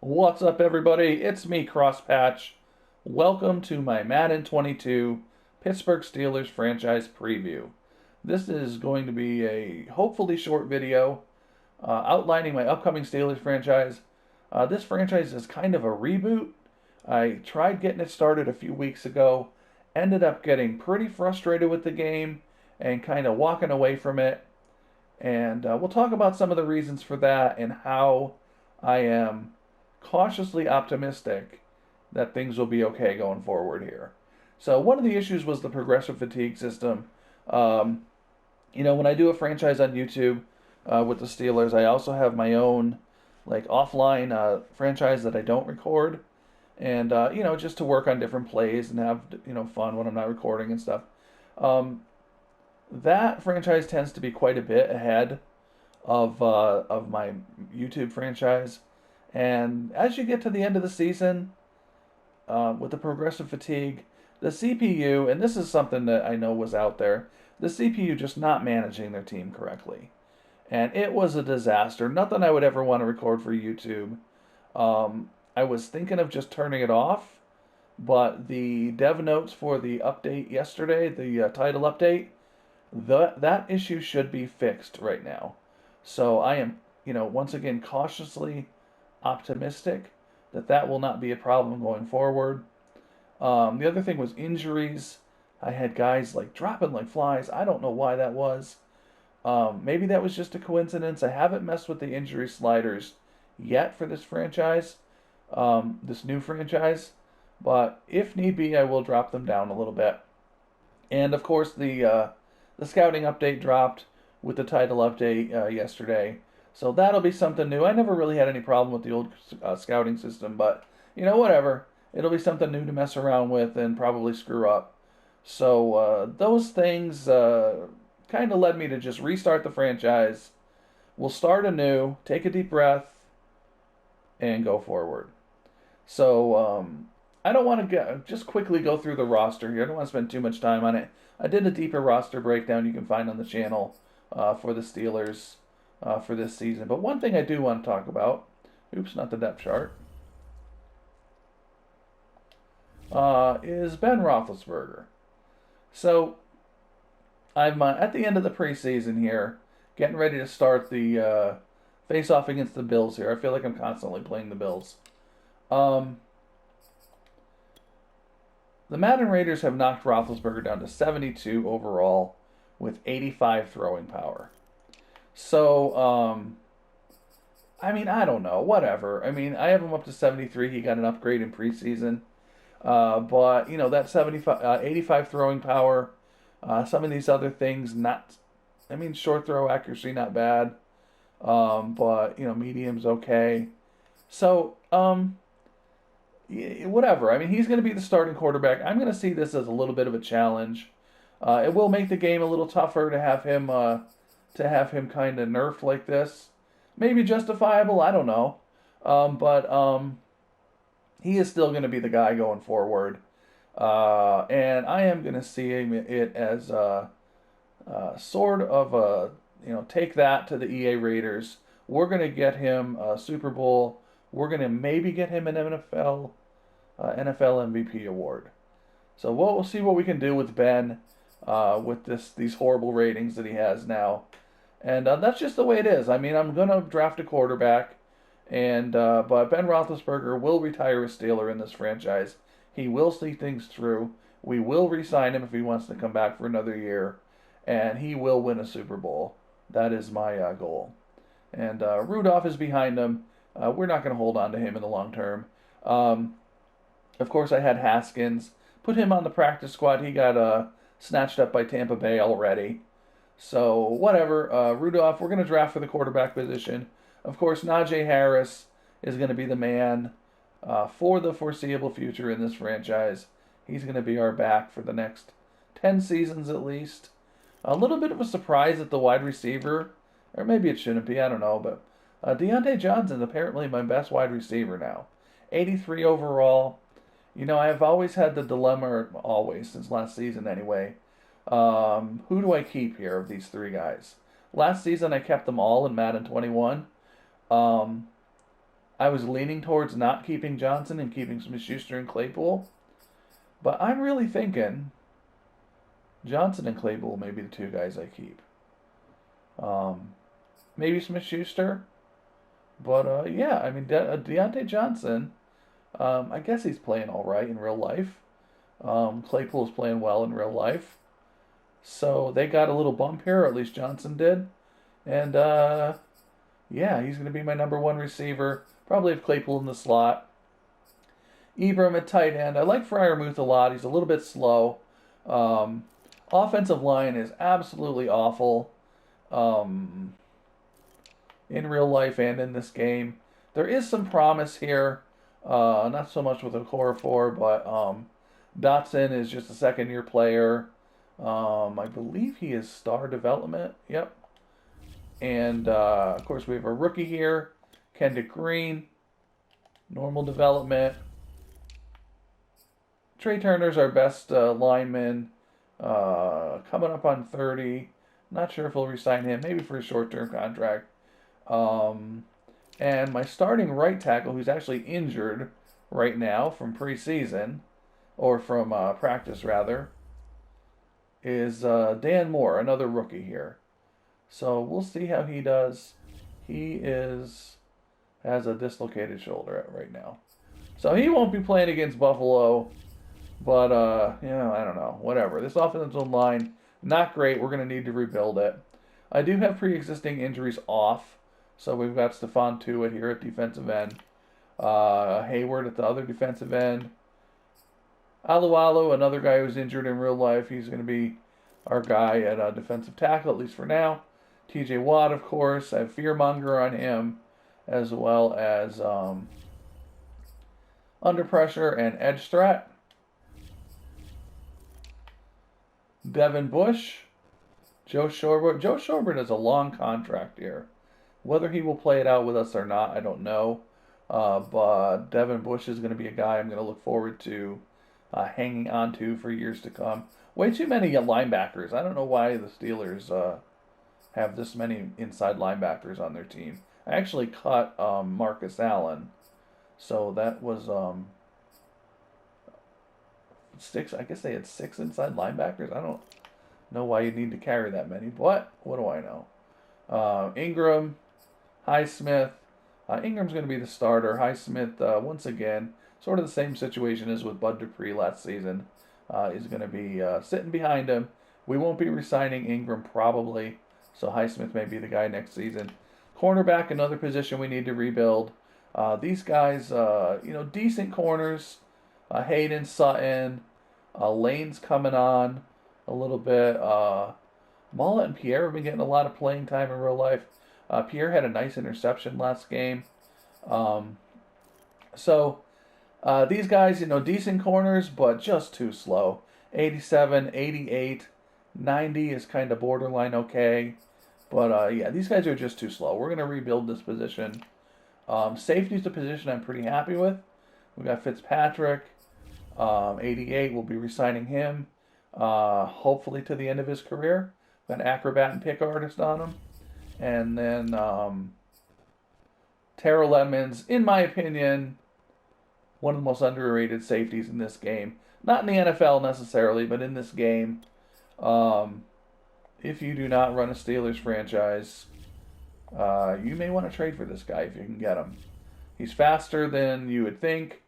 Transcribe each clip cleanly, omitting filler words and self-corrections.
What's up, everybody? It's me, Crosspatch. Welcome to my Madden 22 Pittsburgh Steelers franchise preview. This is going to be a hopefully short video outlining my upcoming Steelers franchise. This franchise is kind of a reboot. I tried getting it started a few weeks ago, ended up getting pretty frustrated with the game and kind of walking away from it. And we'll talk about some of the reasons for that and how I am cautiously optimistic that things will be okay going forward here. So one of the issues was the progressive fatigue system. Um, when I do a franchise on YouTube with the Steelers, I also have my own like offline franchise that I don't record, and just to work on different plays and have fun when I'm not recording and stuff. Um, that franchise tends to be quite a bit ahead of my YouTube franchise. And as you get to the end of the season, with the progressive fatigue, the CPU, and this is something that I know was out there, the CPU just not managing their team correctly. And it was a disaster. Nothing I would ever want to record for YouTube. I was thinking of just turning it off, but the dev notes for the update yesterday, the title update, that issue should be fixed right now. So I am, once again cautiously optimistic that that will not be a problem going forward. The other thing was injuries. I had guys like dropping like flies. I don't know why that was. Maybe that was just a coincidence. I haven't messed with the injury sliders yet for this franchise, this new franchise. But if need be, I will drop them down a little bit. And of course, the scouting update dropped with the title update yesterday. So that'll be something new. I never really had any problem with the old scouting system, but whatever. It'll be something new to mess around with and probably screw up. So those things kind of led me to just restart the franchise. We'll start anew, take a deep breath, and go forward. So I don't want to just quickly go through the roster here. I don't want to spend too much time on it. I did a deeper roster breakdown you can find on the channel for the Steelers for this season. But one thing I do want to talk about, oops, not the depth chart, is Ben Roethlisberger. So I'm at the end of the preseason here, getting ready to start the face-off against the Bills here. I feel like I'm constantly playing the Bills. The Madden Raiders have knocked Roethlisberger down to 72 overall with 85 throwing power. So, I don't know. Whatever. I have him up to 73. He got an upgrade in preseason. But, that 85 throwing power, some of these other things, short throw accuracy, not bad. But, medium's okay. So, whatever. He's going to be the starting quarterback. I'm going to see this as a little bit of a challenge. It will make the game a little tougher to have him kind of nerfed like this. Maybe justifiable. I don't know. But he is still going to be the guy going forward. And I am going to see it as sort of a take that to the EA Raiders. We're going to get him a Super Bowl. We're going to maybe get him an NFL MVP award. So we'll see what we can do with Ben with these horrible ratings that he has now. And that's just the way it is. I'm going to draft a quarterback, and but Ben Roethlisberger will retire a Steeler in this franchise. He will see things through. We will re-sign him if he wants to come back for another year, and he will win a Super Bowl. That is my goal. And Rudolph is behind him. We're not going to hold on to him in the long term. Of course, I had Haskins. Put him on the practice squad. He got snatched up by Tampa Bay already. So, whatever. Rudolph, we're going to draft for the quarterback position. Of course, Najee Harris is going to be the man for the foreseeable future in this franchise. He's going to be our back for the next 10 seasons at least. A little bit of a surprise at the wide receiver, or maybe it shouldn't be, I don't know, but Deontay Johnson's apparently my best wide receiver now. 83 overall. I've always had the dilemma, always, since last season anyway. Who do I keep here of these three guys? Last season I kept them all in Madden 21. I was leaning towards not keeping Johnson and keeping Smith-Schuster and Claypool. But I'm really thinking Johnson and Claypool may be the two guys I keep. Maybe Smith-Schuster. But yeah, I mean, Deontay Johnson, I guess he's playing all right in real life. Claypool's playing well in real life. So they got a little bump here, or at least Johnson did. And yeah, he's going to be my number one receiver. Probably have Claypool in the slot. Ibram at tight end. I like Freiermuth a lot. He's a little bit slow. Offensive line is absolutely awful. In real life and in this game. There is some promise here. Not so much with Okorafor, but Dotson is just a second-year player. I believe he is star development. Yep. And, of course, we have a rookie here, Kendrick Green. Normal development. Trey Turner's our best lineman. Coming up on 30. Not sure if we'll re-sign him. Maybe for a short-term contract. And my starting right tackle, who's actually injured right now from preseason, or from practice rather, is Dan Moore, another rookie here. So we'll see how he does. He has a dislocated shoulder right now. So he won't be playing against Buffalo, but I don't know, whatever. This offensive line, not great. We're going to need to rebuild it. I do have pre-existing injuries off. So we've got Stephon Tuitt here at defensive end. Hayward at the other defensive end. Alualu, another guy who's injured in real life. He's going to be our guy at defensive tackle, at least for now. TJ Watt, of course. I have Fearmonger on him, as well as Under Pressure and Edge Threat. Devin Bush. Joe Shorbert. Joe Shorbert has a long contract here. Whether he will play it out with us or not, I don't know. But Devin Bush is going to be a guy I'm going to look forward to hanging on to for years to come. Way too many linebackers. I don't know why the Steelers have this many inside linebackers on their team. I actually cut Marcus Allen. So that was 6. I guess they had 6 inside linebackers. I don't know why you need to carry that many. But what do I know? Ingram. Highsmith. Ingram's going to be the starter. Highsmith, once again, sort of the same situation as with Bud Dupree last season, is going to be sitting behind him. We won't be re-signing Ingram probably, so Highsmith may be the guy next season. Cornerback, another position we need to rebuild. These guys, decent corners. Hayden, Sutton, Lane's coming on a little bit. Mullet and Pierre have been getting a lot of playing time in real life. Pierre had a nice interception last game. So these guys, decent corners, but just too slow. 87, 88, 90 is kind of borderline okay. But yeah, these guys are just too slow. We're going to rebuild this position. Safety's a position I'm pretty happy with. We've got Fitzpatrick. 88, we'll be re-signing him. Hopefully to the end of his career. Got Acrobat and Pick Artist on him. And then Terrell Edmonds, in my opinion, one of the most underrated safeties in this game. Not in the NFL necessarily, but in this game. If you do not run a Steelers franchise, you may want to trade for this guy if you can get him. He's faster than you would think,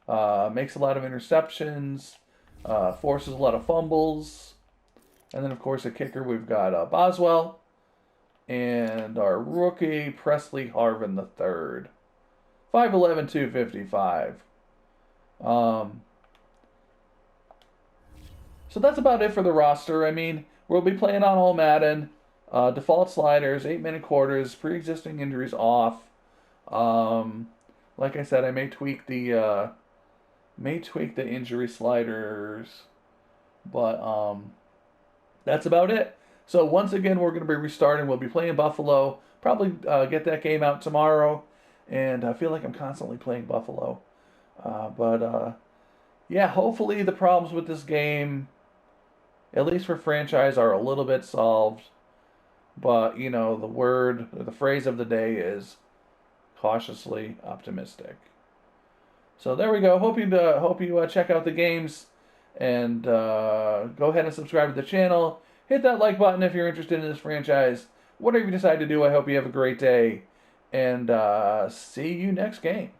makes a lot of interceptions, forces a lot of fumbles. And then, of course, a kicker, we've got Boswell. And our rookie, Presley Harvin III. 5'11", 255. So that's about it for the roster. I mean, we'll be playing on All-Madden. Default sliders, 8-minute quarters, pre-existing injuries off. Like I said, I may tweak the injury sliders. But that's about it. So once again, we're going to be restarting. We'll be playing Buffalo. Probably get that game out tomorrow. And I feel like I'm constantly playing Buffalo. Yeah, hopefully the problems with this game, at least for franchise, are a little bit solved. But, the phrase of the day is cautiously optimistic. So there we go. Hope you check out the games, and go ahead and subscribe to the channel. Hit that like button if you're interested in this franchise. Whatever you decide to do, I hope you have a great day, and see you next game.